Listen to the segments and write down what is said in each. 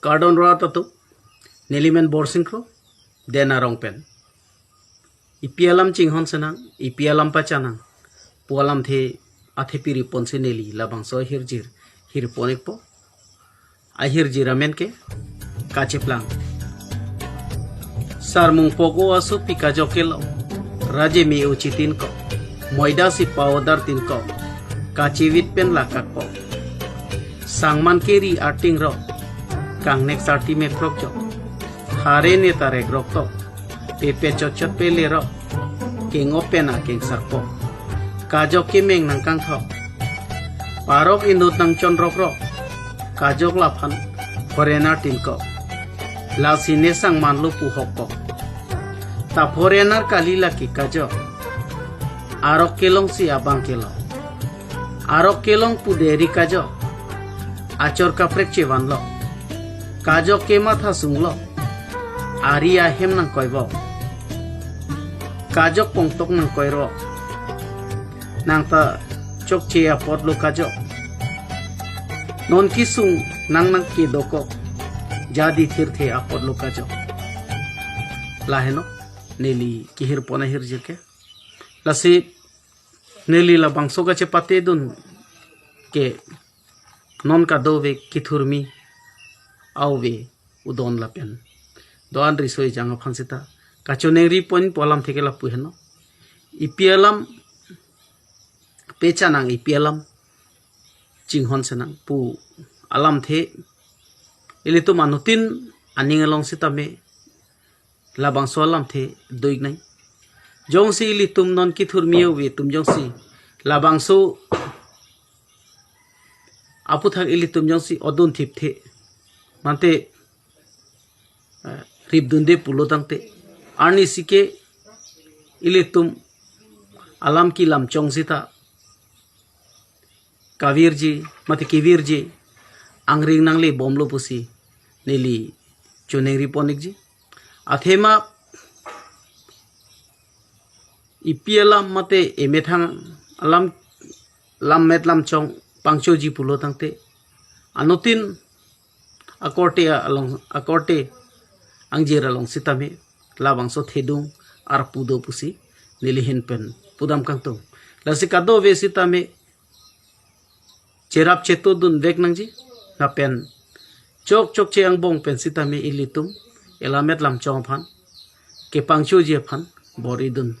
Cardon Ratatu, Neliman Borsinkro, Dena Rongpen. Ipialam Chinghon Senang, Ipialam Pachanang, Pualam The Athepiri Ponseneli, Labang So Hirjir, Hirponikpo, Ahirjiramenke, Kacheplang. Sarmung Pogo Asu Pikajokelo, Raje Mi Uchitin Ko, Moida Si Powder Tinko, Kachivit Pen Lakakpo, Sangman Keri Arting Rock, Kang Next Artimet Rockjo, Hare Netarek Rockto, Pepe Chochot Pele Rock, King Opena King Sarpo, Kajok Kimeng Nang Kang Tho, Parok Indut Nang Chon Rock Rock, Kajok Lapan, Foreigner Tinko, Lasine Sang Manlu Puhoko, Ta Foreigner Kalila Ki Kajok, Arok Kelong Si Abang Kelong, Arok Kelong Puderi Kajok, Achor Kaprek Chevan Lo, Kajok Kemat Hasung Lo, Aria Hem Nang Koibo, Kajok Pongtok Nang Koiro, Nang Ta Chok Chea Pot Lo Kajok, Non Kisung Nang Nang Kidoko, Jadi Tirthe Apot Lo Kajok, Laheno, Neli Kihir Pona Hirjike, Lasi Neli Labang Soga Cepate Dun Ke Non Kadove Kithurmi Auve Udon Lapen. Doan risoi janga fansita kachoneri point polam theke la puheno ipialam pechanang ipialam chinghon senang pu alam the elitu manutin aning along sitame labang solam the doig nai jongsi litum non kithur miu we tum jongsi labang so aputhak elitum jongsi odun thip the mante Ribdunde pulo tangte arni sike ilitum alam ki lam chongsita kavirji mati kivirji angring nangli bomlo pusi neli choneri ponikji athema ipialam mate emethang alam lam metlam chong pangchoji pulo tangte anotin akorte along akorte Angjir along sitame labang so thedung ar pudo pusi nilihin pen pudam kangtung lasikado ve sitame cherap cheto dun vek nangji na pen chok chok che ang bong pen sitame ilitum elamet lam chong phan ke pangcho je phan bori dun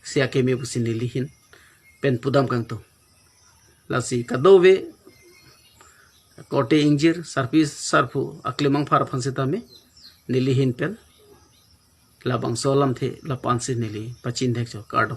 sia ke me pusi nilihin pen pudam kangtung lasi kado ve kote ingjir sarpis sarpu aklimang phar phan sitame Nilihin pen labang solam the lapan se nili pachin dhek jo kardo